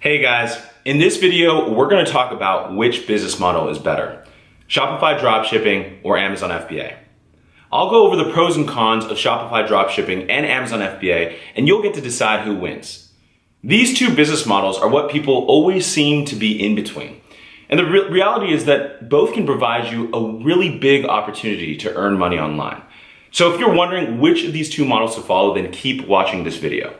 Hey guys, in this video, we're going to talk about which business model is better, Shopify dropshipping or Amazon FBA. I'll go over the pros and cons of Shopify dropshipping and Amazon FBA, and you'll get to decide who wins. These two business models are what people always seem to be in between. And the reality is that both can provide you a really big opportunity to earn money online. So if you're wondering which of these two models to follow, then keep watching this video.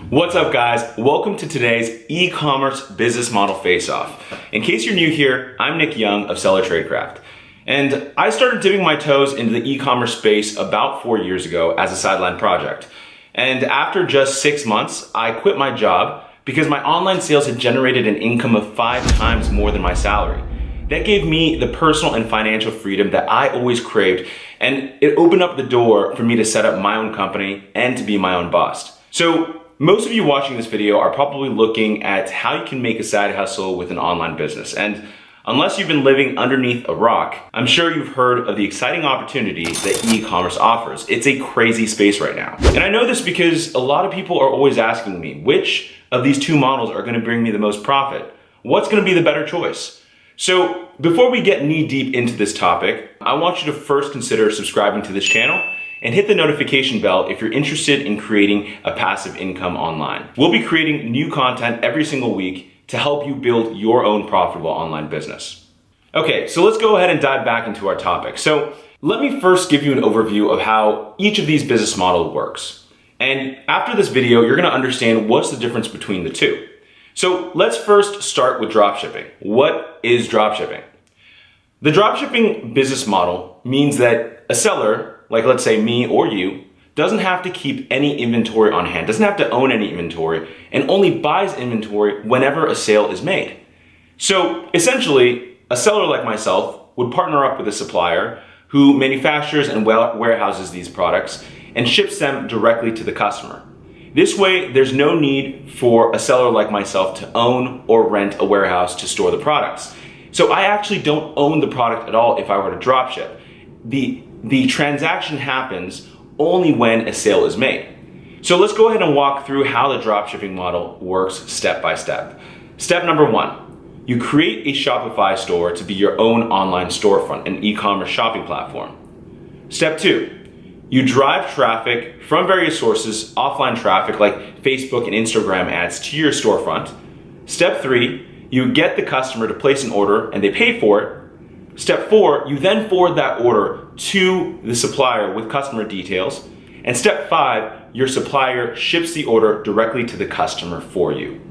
What's up guys? Welcome to today's e-commerce business model face-off. In case you're new here, I'm Nick Young of Seller Tradecraft. And I started dipping my toes into the e-commerce space about 4 years ago as a sideline project. And after just 6 months, I quit my job because my online sales had generated an income of 5 times more than my salary. That gave me the personal and financial freedom that I always craved, and it opened up the door for me to set up my own company and to be my own boss. So most of you watching this video are probably looking at how you can make a side hustle with an online business. And unless you've been living underneath a rock, I'm sure you've heard of the exciting opportunities that e-commerce offers. It's a crazy space right now. And I know this because a lot of people are always asking me, which of these two models are going to bring me the most profit? What's going to be the better choice? So before we get knee deep into this topic, I want you to first consider subscribing to this channel and hit the notification bell if you're interested in creating a passive income online. We'll be creating new content every single week to help you build your own profitable online business. Okay, so let's go ahead and dive back into our topic. So let me first give you an overview of how each of these business models works. And after this video, you're gonna understand what's the difference between the two. So let's first start with dropshipping. What is dropshipping? The dropshipping business model means that a seller, like let's say me or you, doesn't have to keep any inventory on hand, doesn't have to own any inventory, and only buys inventory whenever a sale is made. So essentially, a seller like myself would partner up with a supplier who manufactures and warehouses these products and ships them directly to the customer. This way, there's no need for a seller like myself to own or rent a warehouse to store the products. So I actually don't own the product at all if I were to dropship. The transaction happens only when a sale is made. So let's go ahead and walk through how the dropshipping model works step by step. Step number 1, you create a Shopify store to be your own online storefront, an e-commerce shopping platform. Step 2, you drive traffic from various sources, offline traffic like Facebook and Instagram ads, to your storefront. Step 3, you get the customer to place an order and they pay for it. Step 4, you then forward that order to the supplier with customer details. And step 5, your supplier ships the order directly to the customer for you.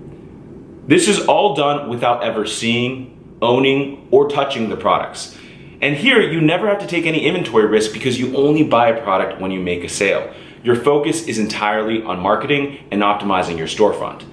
This is all done without ever seeing, owning, or touching the products. And here, you never have to take any inventory risk because you only buy a product when you make a sale. Your focus is entirely on marketing and optimizing your storefront.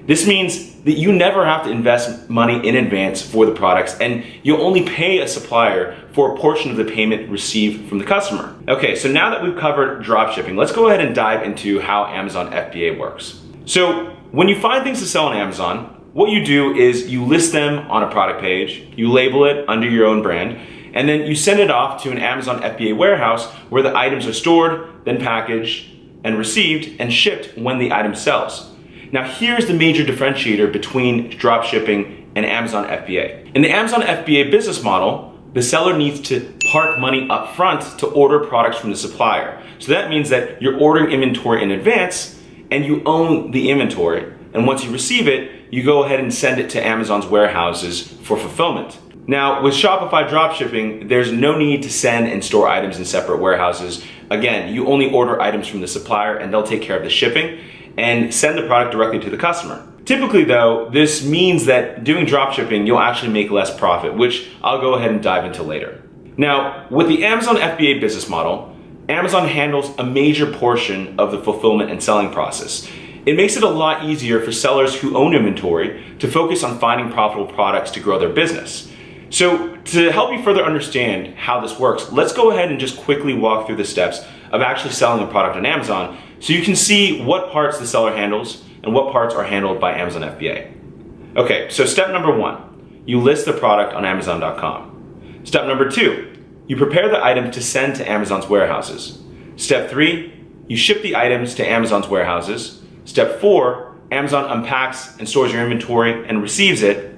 This means that you never have to invest money in advance for the products, and you'll only pay a supplier for a portion of the payment received from the customer. Okay, so now that we've covered dropshipping, let's go ahead and dive into how Amazon FBA works. So when you find things to sell on Amazon, what you do is you list them on a product page, you label it under your own brand, and then you send it off to an Amazon FBA warehouse where the items are stored, then packaged and received and shipped when the item sells. Now here's the major differentiator between dropshipping and Amazon FBA. In the Amazon FBA business model, the seller needs to park money up front to order products from the supplier. So that means that you're ordering inventory in advance and you own the inventory. And once you receive it, you go ahead and send it to Amazon's warehouses for fulfillment. Now with Shopify dropshipping, there's no need to send and store items in separate warehouses. Again, you only order items from the supplier and they'll take care of the shipping and send the product directly to the customer. Typically though, this means that doing dropshipping, you'll actually make less profit, which I'll go ahead and dive into later. Now, with the Amazon FBA business model, Amazon handles a major portion of the fulfillment and selling process. It makes it a lot easier for sellers who own inventory to focus on finding profitable products to grow their business. So to help you further understand how this works, let's go ahead and just quickly walk through the steps of actually selling a product on Amazon so you can see what parts the seller handles and what parts are handled by Amazon FBA. Okay, so step number 1, you list the product on Amazon.com. Step number 2, you prepare the item to send to Amazon's warehouses. Step 3, you ship the items to Amazon's warehouses. Step 4, Amazon unpacks and stores your inventory and receives it.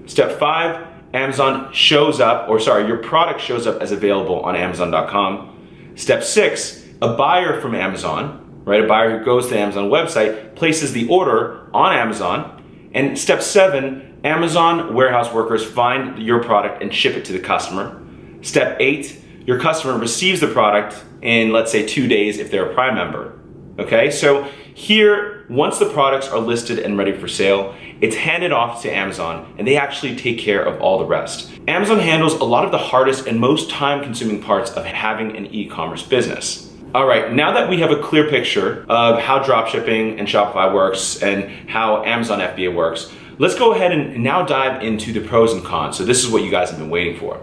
Step 5, your product shows up as available on Amazon.com. Step 6, a buyer from Amazon, right? A buyer who goes to the Amazon website, places the order on Amazon. And step 7, Amazon warehouse workers find your product and ship it to the customer. Step 8, your customer receives the product in, let's say, 2 days if they're a Prime member. Okay, so here, once the products are listed and ready for sale, it's handed off to Amazon and they actually take care of all the rest. Amazon handles a lot of the hardest and most time-consuming parts of having an e-commerce business. All right, now that we have a clear picture of how dropshipping and Shopify works and how Amazon FBA works, let's go ahead and now dive into the pros and cons. So this is what you guys have been waiting for.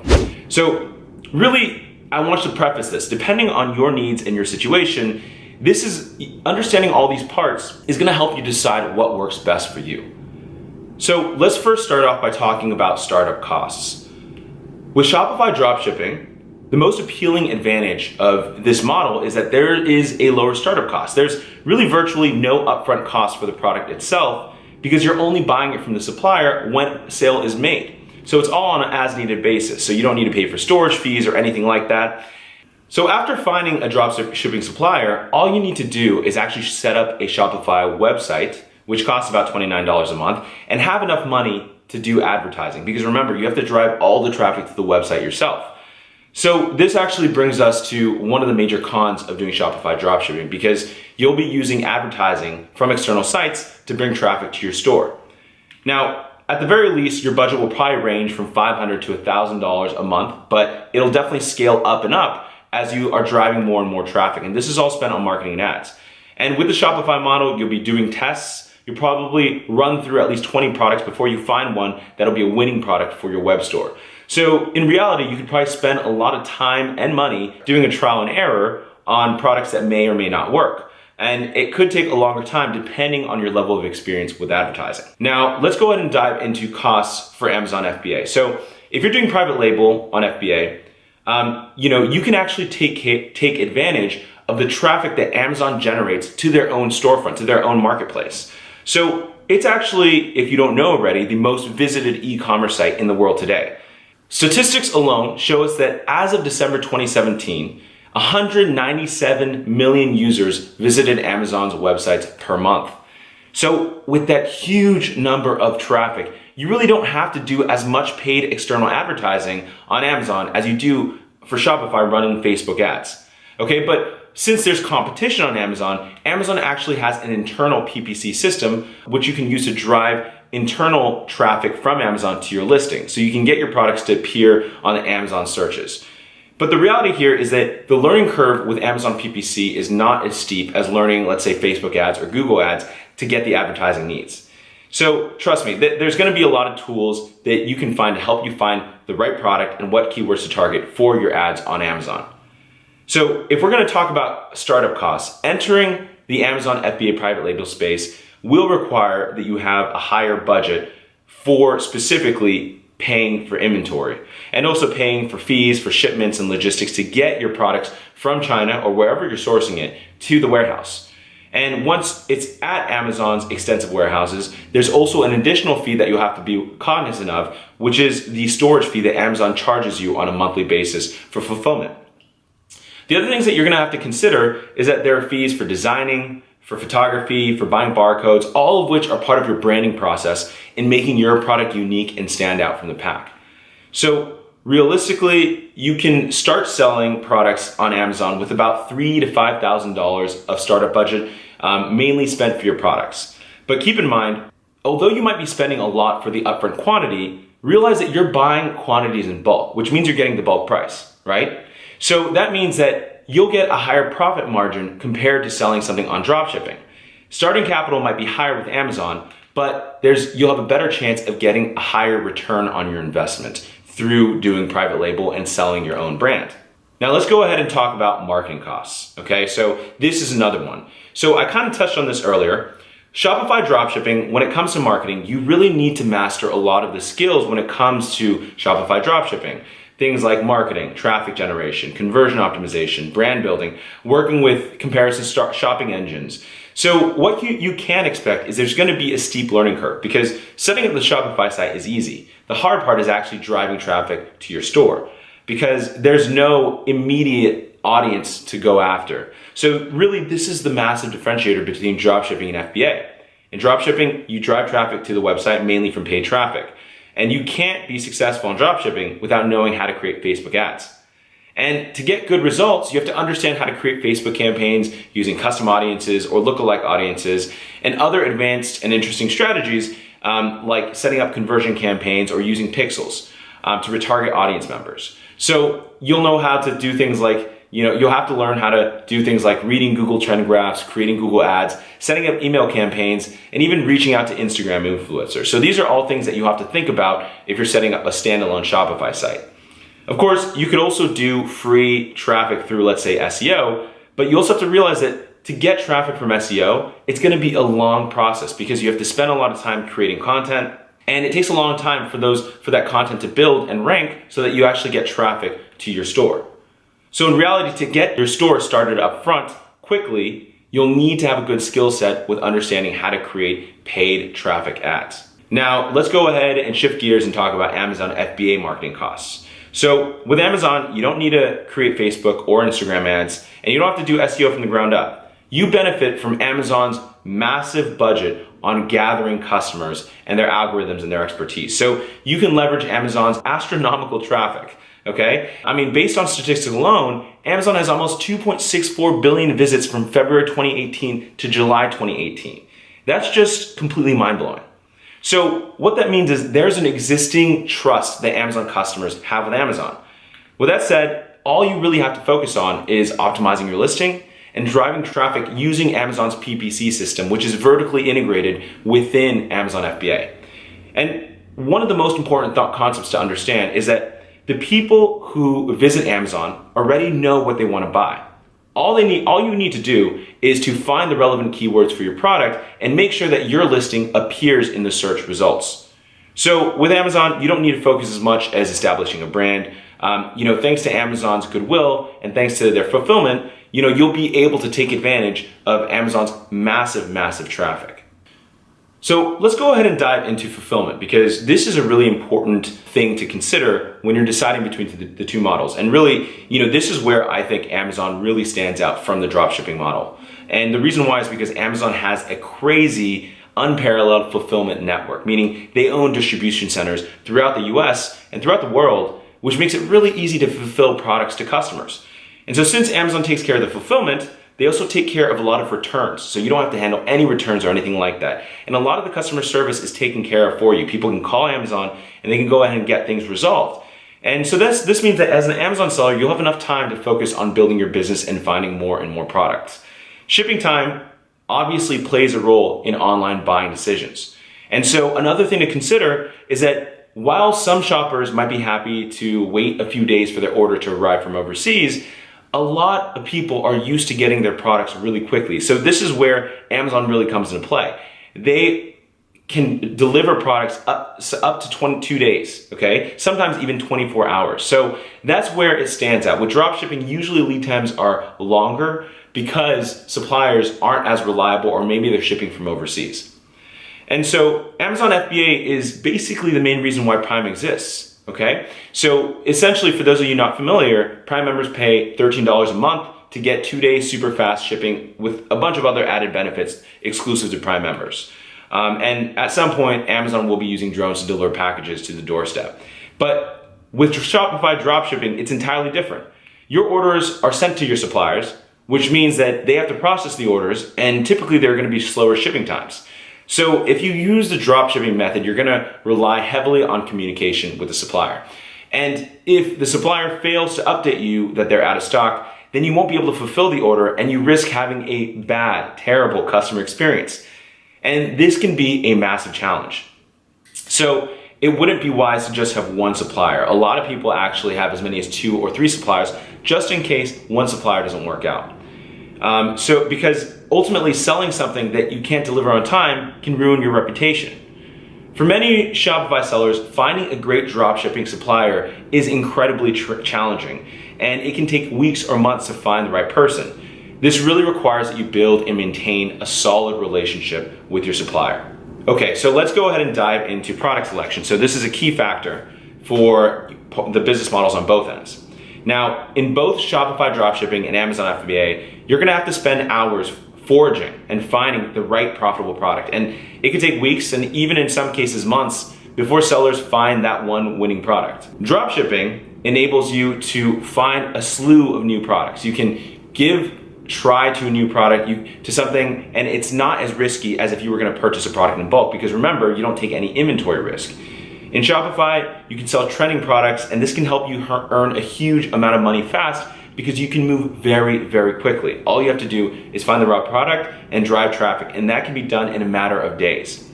So really, I want to preface this. Depending on your needs and your situation, understanding all these parts is gonna help you decide what works best for you. So let's first start off by talking about startup costs. With Shopify dropshipping, the most appealing advantage of this model is that there is a lower startup cost. There's really virtually no upfront cost for the product itself because you're only buying it from the supplier when a sale is made. So it's all on an as-needed basis. So you don't need to pay for storage fees or anything like that. So after finding a dropshipping supplier, all you need to do is actually set up a Shopify website, which costs about $29 a month, and have enough money to do advertising. Because remember, you have to drive all the traffic to the website yourself. So this actually brings us to one of the major cons of doing Shopify dropshipping, because you'll be using advertising from external sites to bring traffic to your store. Now, at the very least, your budget will probably range from $500 to $1,000 a month, but it'll definitely scale up and up as you are driving more and more traffic. And this is all spent on marketing and ads. And with the Shopify model, you'll be doing tests. You'll probably run through at least 20 products before you find one that'll be a winning product for your web store. So in reality, you could probably spend a lot of time and money doing a trial and error on products that may or may not work. And it could take a longer time depending on your level of experience with advertising. Now, let's go ahead and dive into costs for Amazon FBA. So if you're doing private label on FBA, you can actually take advantage of the traffic that Amazon generates to their own storefront, to their own marketplace. So it's actually, if you don't know already, the most visited e-commerce site in the world today. Statistics alone show us that as of December 2017, 197 million users visited Amazon's websites per month. So with that huge number of traffic, you really don't have to do as much paid external advertising on Amazon as you do for Shopify running Facebook ads. Okay, but since there's competition on Amazon, Amazon actually has an internal PPC system which you can use to drive internal traffic from Amazon to your listing. So you can get your products to appear on the Amazon searches. But the reality here is that the learning curve with Amazon PPC is not as steep as learning, let's say, Facebook ads or Google ads to get the advertising needs. So trust me, there's gonna be a lot of tools that you can find to help you find the right product and what keywords to target for your ads on Amazon. So if we're gonna talk about startup costs, entering the Amazon FBA private label space will require that you have a higher budget for specifically paying for inventory and also paying for fees for shipments and logistics to get your products from China or wherever you're sourcing it to the warehouse. And once it's at Amazon's extensive warehouses, there's also an additional fee that you'll have to be cognizant of, which is the storage fee that Amazon charges you on a monthly basis for fulfillment. The other things that you're gonna have to consider is that there are fees for designing, for photography, for buying barcodes, all of which are part of your branding process in making your product unique and stand out from the pack. So realistically, you can start selling products on Amazon with about $3,000 to $5,000 of startup budget, mainly spent for your products. But keep in mind, although you might be spending a lot for the upfront quantity, realize that you're buying quantities in bulk, which means you're getting the bulk price, right? So that means that you'll get a higher profit margin compared to selling something on dropshipping. Starting capital might be higher with Amazon, but you'll have a better chance of getting a higher return on your investment through doing private label and selling your own brand. Now let's go ahead and talk about marketing costs, okay? So this is another one. So I kind of touched on this earlier. Shopify dropshipping, when it comes to marketing, you really need to master a lot of the skills when it comes to Shopify dropshipping. Things like marketing, traffic generation, conversion optimization, brand building, working with comparison shopping engines. So what you can expect is there's going to be a steep learning curve, because setting up the Shopify site is easy. The hard part is actually driving traffic to your store, because there's no immediate audience to go after. So really, this is the massive differentiator between dropshipping and FBA. In dropshipping, you drive traffic to the website mainly from paid traffic. And you can't be successful in dropshipping without knowing how to create Facebook ads. And to get good results, you have to understand how to create Facebook campaigns using custom audiences or lookalike audiences and other advanced and interesting strategies, like setting up conversion campaigns or using pixels to retarget audience members. So you'll know how to do things like, you'll have to learn how to do things like reading Google trend graphs, creating Google ads, setting up email campaigns, and even reaching out to Instagram influencers. So these are all things that you have to think about if you're setting up a standalone Shopify site. Of course, you could also do free traffic through, let's say, SEO, but you also have to realize that to get traffic from SEO, it's going to be a long process, because you have to spend a lot of time creating content, and it takes a long time for that content to build and rank so that you actually get traffic to your store. So in reality, to get your store started up front quickly, you'll need to have a good skill set with understanding how to create paid traffic ads. Now, let's go ahead and shift gears and talk about Amazon FBA marketing costs. So with Amazon, you don't need to create Facebook or Instagram ads, and you don't have to do SEO from the ground up. You benefit from Amazon's massive budget on gathering customers and their algorithms and their expertise. So you can leverage Amazon's astronomical traffic. Okay? I mean, based on statistics alone, Amazon has almost 2.64 billion visits from February 2018 to July 2018. That's just completely mind-blowing. So what that means is there's an existing trust that Amazon customers have with Amazon. With that said, all you really have to focus on is optimizing your listing and driving traffic using Amazon's PPC system, which is vertically integrated within Amazon FBA. And one of the most important concepts to understand is that the people who visit Amazon already know what they want to buy. All you need to do is to find the relevant keywords for your product and make sure that your listing appears in the search results. So with Amazon, you don't need to focus as much as establishing a brand. Thanks to Amazon's goodwill and thanks to their fulfillment, you'll be able to take advantage of Amazon's massive traffic. So let's go ahead and dive into fulfillment, because this is a really important thing to consider when you're deciding between the two models. And really, this is where I think Amazon really stands out from the dropshipping model. And the reason why is because Amazon has a crazy, unparalleled fulfillment network, meaning they own distribution centers throughout the US and throughout the world, which makes it really easy to fulfill products to customers. And so since Amazon takes care of the fulfillment, they also take care of a lot of returns. So you don't have to handle any returns or anything like that. And a lot of the customer service is taken care of for you. People can call Amazon and they can go ahead and get things resolved. And so this means that as an Amazon seller, you'll have enough time to focus on building your business and finding more and more products. Shipping time obviously plays a role in online buying decisions. And so another thing to consider is that while some shoppers might be happy to wait a few days for their order to arrive from overseas, a lot of people are used to getting their products really quickly. So this is where Amazon really comes into play. They can deliver products up to 22 days, okay? Sometimes even 24 hours. So that's where it stands out. With dropshipping, usually lead times are longer because suppliers aren't as reliable, or maybe they're shipping from overseas. And so Amazon FBA is basically the main reason why Prime exists. Okay, so essentially, for those of you not familiar, Prime members pay $13 a month to get 2 days super fast shipping with a bunch of other added benefits exclusive to Prime members. And at some point, Amazon will be using drones to deliver packages to the doorstep. But with Shopify dropshipping, it's entirely different. Your orders are sent to your suppliers, which means that they have to process the orders, and typically there are going to be slower shipping times. So if you use the dropshipping method, you're going to rely heavily on communication with the supplier. And if the supplier fails to update you that they're out of stock, then you won't be able to fulfill the order, and you risk having a bad, terrible customer experience. And this can be a massive challenge. So it wouldn't be wise to just have one supplier. A lot of people actually have as many as 2 or 3 suppliers, just in case one supplier doesn't work out. Because ultimately selling something that you can't deliver on time can ruin your reputation. For many Shopify sellers, finding a great dropshipping supplier is incredibly challenging, and it can take weeks or months to find the right person. This really requires that you build and maintain a solid relationship with your supplier. Okay, so let's go ahead and dive into product selection. So this is a key factor for the business models on both ends. Now, in both Shopify dropshipping and Amazon FBA, you're gonna have to spend hours foraging and finding the right profitable product. And it could take weeks and even in some cases months before sellers find that one winning product. Dropshipping enables you to find a slew of new products. You can try to a new product, to something, and it's not as risky as if you were gonna purchase a product in bulk, because remember, you don't take any inventory risk. In Shopify, you can sell trending products, and this can help you earn a huge amount of money fast because you can move very, very quickly. All you have to do is find the right product and drive traffic, and that can be done in a matter of days.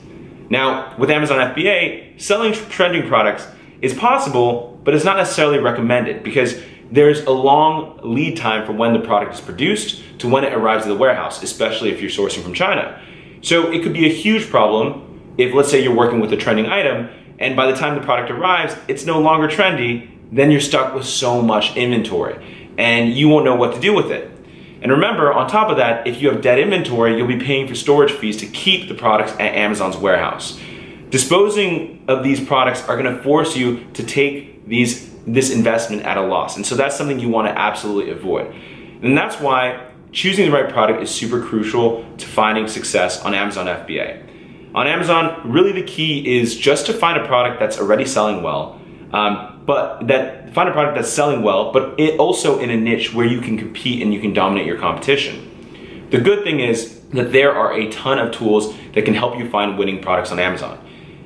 Now, with Amazon FBA, selling trending products is possible, but it's not necessarily recommended because there's a long lead time from when the product is produced to when it arrives at the warehouse, especially if you're sourcing from China. So it could be a huge problem if, let's say, you're working with a trending item, and by the time the product arrives, it's no longer trendy, then you're stuck with so much inventory, and you won't know what to do with it. And remember, on top of that, if you have dead inventory, you'll be paying for storage fees to keep the products at Amazon's warehouse. Disposing of these products are gonna force you to take this investment at a loss. And so that's something you wanna absolutely avoid. And that's why choosing the right product is super crucial to finding success on Amazon FBA. On Amazon, really the key is just to find a product that's already selling well, but it also in a niche where you can compete and you can dominate your competition. The good thing is that there are a ton of tools that can help you find winning products on Amazon.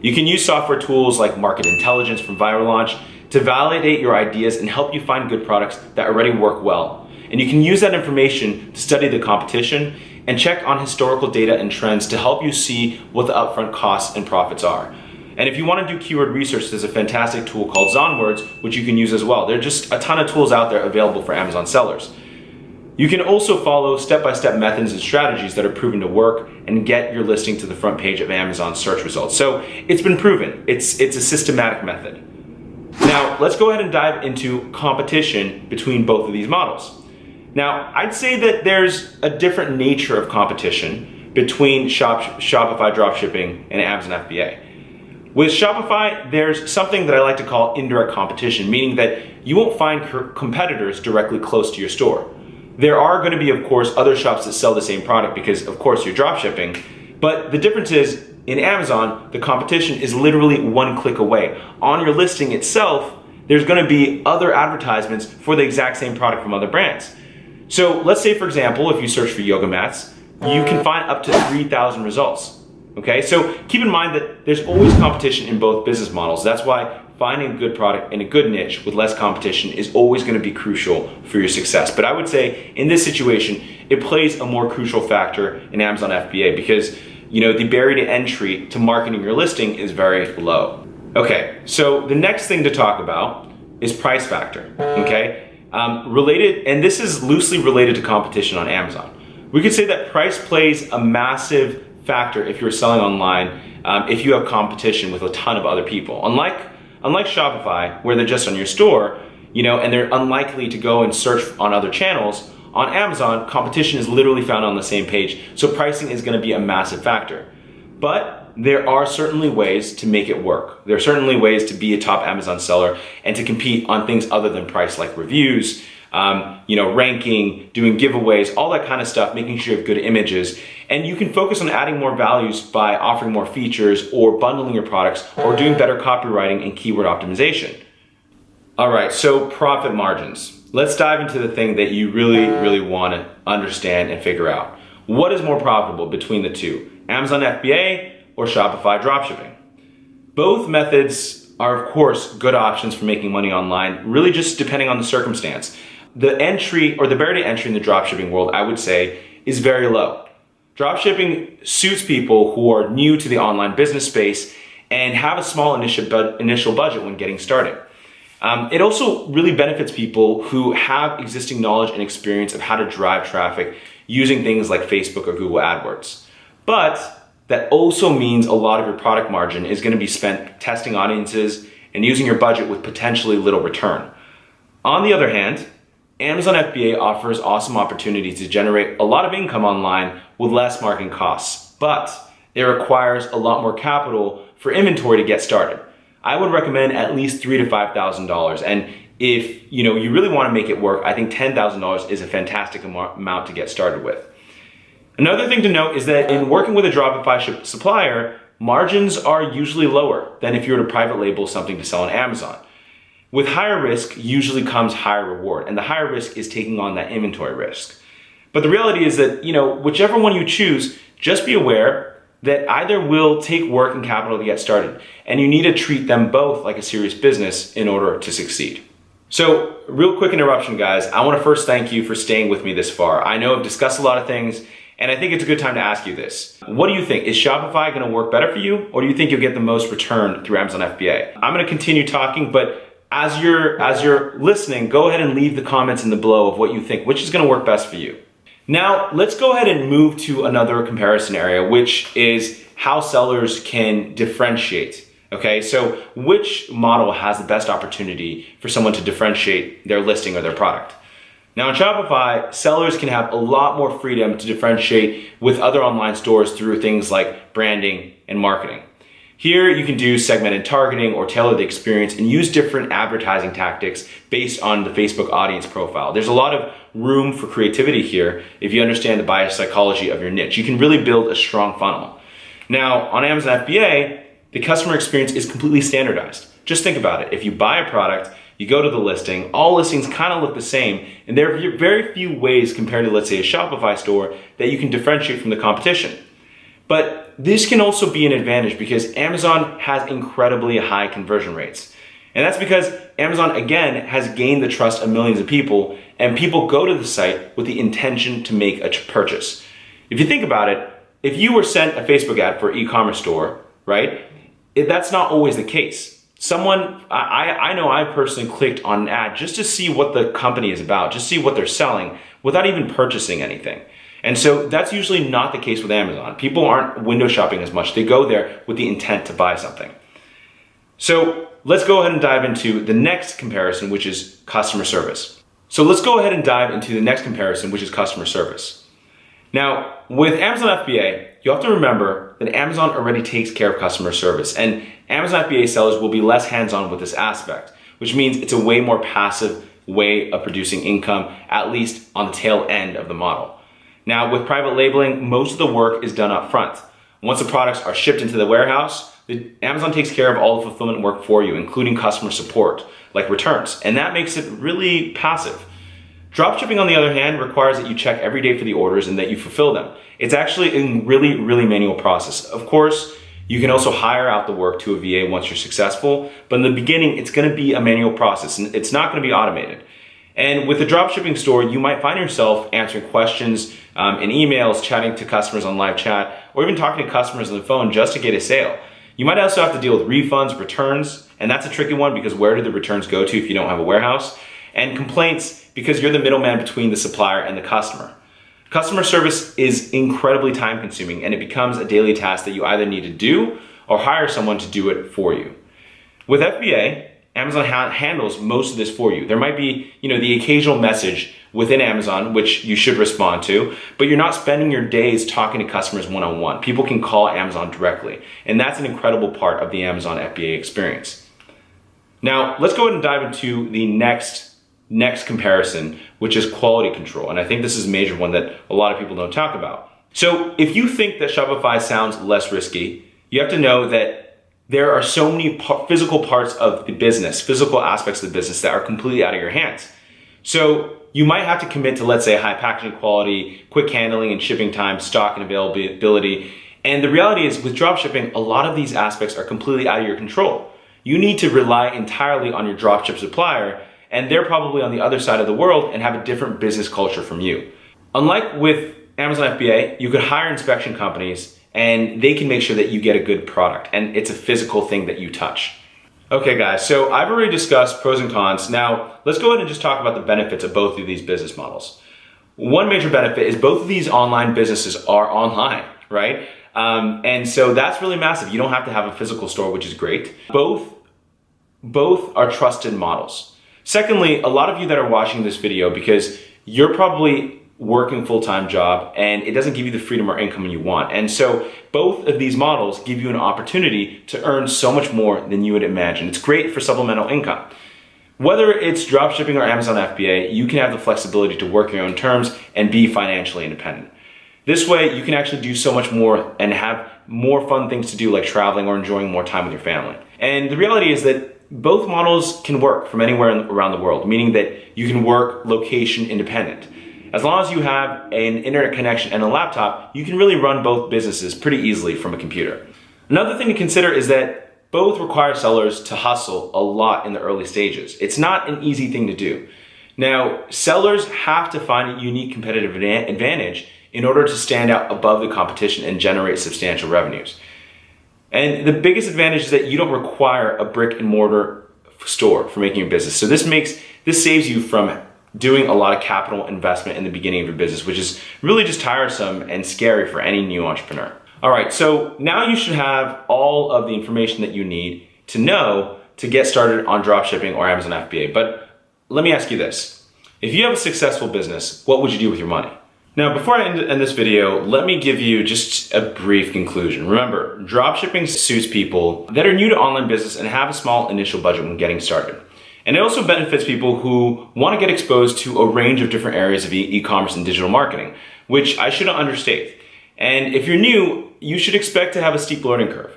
You can use software tools like Market Intelligence from Viral Launch to validate your ideas and help you find good products that already work well. And you can use that information to study the competition and check on historical data and trends to help you see what the upfront costs and profits are. And if you want to do keyword research, there's a fantastic tool called Zonwords, which you can use as well. There are just a ton of tools out there available for Amazon sellers. You can also follow step-by-step methods and strategies that are proven to work and get your listing to the front page of Amazon search results. So it's been proven. It's a systematic method. Now, let's go ahead and dive into competition between both of these models. Now, I'd say that there's a different nature of competition between Shopify dropshipping and Amazon FBA. With Shopify, there's something that I like to call indirect competition, meaning that you won't find competitors directly close to your store. There are going to be, of course, other shops that sell the same product because, of course, you're dropshipping. But the difference is, in Amazon, the competition is literally one click away. On your listing itself, there's going to be other advertisements for the exact same product from other brands. So let's say, for example, if you search for yoga mats, you can find up to 3,000 results. Okay, so keep in mind that there's always competition in both business models. That's why finding a good product in a good niche with less competition is always going to be crucial for your success. But I would say in this situation, it plays a more crucial factor in Amazon FBA because the barrier to entry to marketing your listing is very low. Okay, so the next thing to talk about is price factor. Okay. Related, and this is loosely related to competition on Amazon. We could say that price plays a massive factor if you're selling online, if you have competition with a ton of other people. Unlike Shopify, where they're just on your store, and they're unlikely to go and search on other channels, on Amazon, competition is literally found on the same page. So pricing is gonna be a massive factor. But there are certainly ways to make it work. There are certainly ways to be a top Amazon seller and to compete on things other than price, like reviews, ranking, doing giveaways, all that kind of stuff, making sure you have good images. And you can focus on adding more values by offering more features or bundling your products or doing better copywriting and keyword optimization. All right, so profit margins. Let's dive into the thing that you really, really want to understand and figure out. What is more profitable between the two, Amazon FBA or Shopify dropshipping? Both methods are, of course, good options for making money online, really just depending on the circumstance. The barrier to entry in the dropshipping world, I would say, is very low. Dropshipping suits people who are new to the online business space and have a small initial budget when getting started. It also really benefits people who have existing knowledge and experience of how to drive traffic using things like Facebook or Google AdWords. But that also means a lot of your product margin is going to be spent testing audiences and using your budget with potentially little return. On the other hand, Amazon FBA offers awesome opportunities to generate a lot of income online with less marketing costs, but it requires a lot more capital for inventory to get started. I would recommend at least $3,000 to $5,000, and if you really want to make it work, I think $10,000 is a fantastic amount to get started with. Another thing to note is that in working with a Shopify supplier, margins are usually lower than if you were to private label something to sell on Amazon. With higher risk usually comes higher reward, and the higher risk is taking on that inventory risk. But the reality is that, whichever one you choose, just be aware that either will take work and capital to get started, and you need to treat them both like a serious business in order to succeed. So, real quick interruption, guys. I want to first thank you for staying with me this far. I know I've discussed a lot of things, and I think it's a good time to ask you this. What do you think? Is Shopify going to work better for you, or do you think you'll get the most return through Amazon FBA? I'm going to continue talking, but as you're listening, go ahead and leave the comments in the below of what you think, which is going to work best for you. Now, let's go ahead and move to another comparison area, which is how sellers can differentiate. Okay, so which model has the best opportunity for someone to differentiate their listing or their product? Now, in Shopify, sellers can have a lot more freedom to differentiate with other online stores through things like branding and marketing. Here, you can do segmented targeting or tailor the experience and use different advertising tactics based on the Facebook audience profile. There's a lot of room for creativity here if you understand the buyer psychology of your niche. You can really build a strong funnel. Now, on Amazon FBA, the customer experience is completely standardized. Just think about it. If you buy a product, you go to the listing, all listings kind of look the same, and there are very few ways compared to, let's say, a Shopify store that you can differentiate from the competition. But this can also be an advantage because Amazon has incredibly high conversion rates. And that's because Amazon, again, has gained the trust of millions of people, and people go to the site with the intention to make a purchase. If you think about it, if you were sent a Facebook ad for an e-commerce store, right, that's not always the case. I know I personally clicked on an ad just to see what the company is about, just see what they're selling without even purchasing anything. And so that's usually not the case with Amazon. People aren't window shopping as much. They go there with the intent to buy something. So let's go ahead and dive into the next comparison, which is customer service. Now, with Amazon FBA, you have to remember that Amazon already takes care of customer service, and Amazon FBA sellers will be less hands-on with this aspect, which means it's a way more passive way of producing income, at least on the tail end of the model. Now, with private labeling, most of the work is done up front. Once the products are shipped into the warehouse, Amazon takes care of all the fulfillment work for you, including customer support, like returns, and that makes it really passive. Dropshipping, on the other hand, requires that you check every day for the orders and that you fulfill them. It's actually a really, really manual process. Of course, you can also hire out the work to a VA once you're successful, but in the beginning, it's going to be a manual process, and it's not going to be automated. And with a dropshipping store, you might find yourself answering questions in emails, chatting to customers on live chat, or even talking to customers on the phone just to get a sale. You might also have to deal with refunds, returns, and that's a tricky one because where do the returns go to if you don't have a warehouse? And complaints because you're the middleman between the supplier and the customer. Customer service is incredibly time consuming, and it becomes a daily task that you either need to do or hire someone to do it for you. With FBA, Amazon handles most of this for you. There might be, the occasional message within Amazon, which you should respond to, but you're not spending your days talking to customers one-on-one. People can call Amazon directly, and that's an incredible part of the Amazon FBA experience. Now, let's go ahead and dive into the next comparison, which is quality control. And I think this is a major one that a lot of people don't talk about. So if you think that Shopify sounds less risky, you have to know that there are so many physical parts of the business, physical aspects of the business that are completely out of your hands. So you might have to commit to, let's say, high packaging quality, quick handling and shipping time, stock and availability. And the reality is with dropshipping, a lot of these aspects are completely out of your control. You need to rely entirely on your dropship supplier, and they're probably on the other side of the world and have a different business culture from you. Unlike with Amazon FBA, you could hire inspection companies and they can make sure that you get a good product, and it's a physical thing that you touch. Okay guys, so I've already discussed pros and cons. Now let's go ahead and just talk about the benefits of both of these business models. One major benefit is both of these online businesses are online, right? And so that's really massive. You don't have to have a physical store, which is great. Both are trusted models. Secondly, a lot of you that are watching this video, because you're probably working full-time job and it doesn't give you the freedom or income you want. And so both of these models give you an opportunity to earn so much more than you would imagine. It's great for supplemental income. Whether it's dropshipping or Amazon FBA, you can have the flexibility to work your own terms and be financially independent. This way, you can actually do so much more and have more fun things to do, like traveling or enjoying more time with your family. And the reality is that both models can work from anywhere around the world, meaning that you can work location independent. As long as you have an internet connection and a laptop, you can really run both businesses pretty easily from a computer. Another thing to consider is that both require sellers to hustle a lot in the early stages. It's not an easy thing to do. Now, sellers have to find a unique competitive advantage in order to stand out above the competition and generate substantial revenues. And the biggest advantage is that you don't require a brick and mortar store for making your business. So this saves you from doing a lot of capital investment in the beginning of your business, which is really just tiresome and scary for any new entrepreneur. All right, so now you should have all of the information that you need to know to get started on dropshipping or Amazon FBA. But let me ask you this. If you have a successful business, what would you do with your money? Now, before I end this video, let me give you just a brief conclusion. Remember, dropshipping suits people that are new to online business and have a small initial budget when getting started. And it also benefits people who want to get exposed to a range of different areas of e-commerce and digital marketing, which I shouldn't understate. And if you're new, you should expect to have a steep learning curve.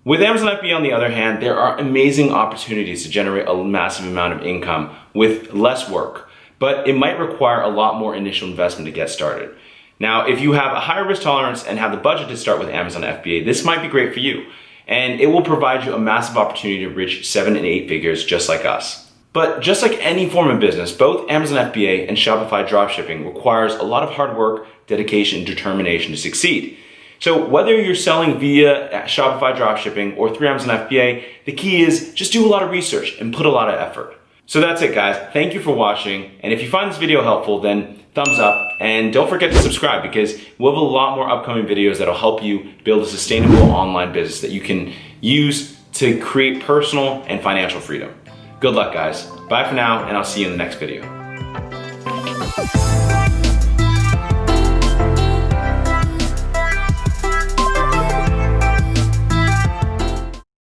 With Amazon FBA, on the other hand, there are amazing opportunities to generate a massive amount of income with less work, but it might require a lot more initial investment to get started. Now, if you have a higher risk tolerance and have the budget to start with Amazon FBA, this might be great for you. And it will provide you a massive opportunity to reach 7 and 8 figures just like us. But just like any form of business, both Amazon FBA and Shopify dropshipping requires a lot of hard work, dedication, and determination to succeed. So whether you're selling via Shopify dropshipping or through Amazon FBA, the key is just do a lot of research and put a lot of effort. So that's it, guys. Thank you for watching. And if you find this video helpful, then thumbs up, and don't forget to subscribe, because we'll have a lot more upcoming videos that'll help you build a sustainable online business that you can use to create personal and financial freedom. Good luck, guys. Bye for now, and I'll see you in the next video.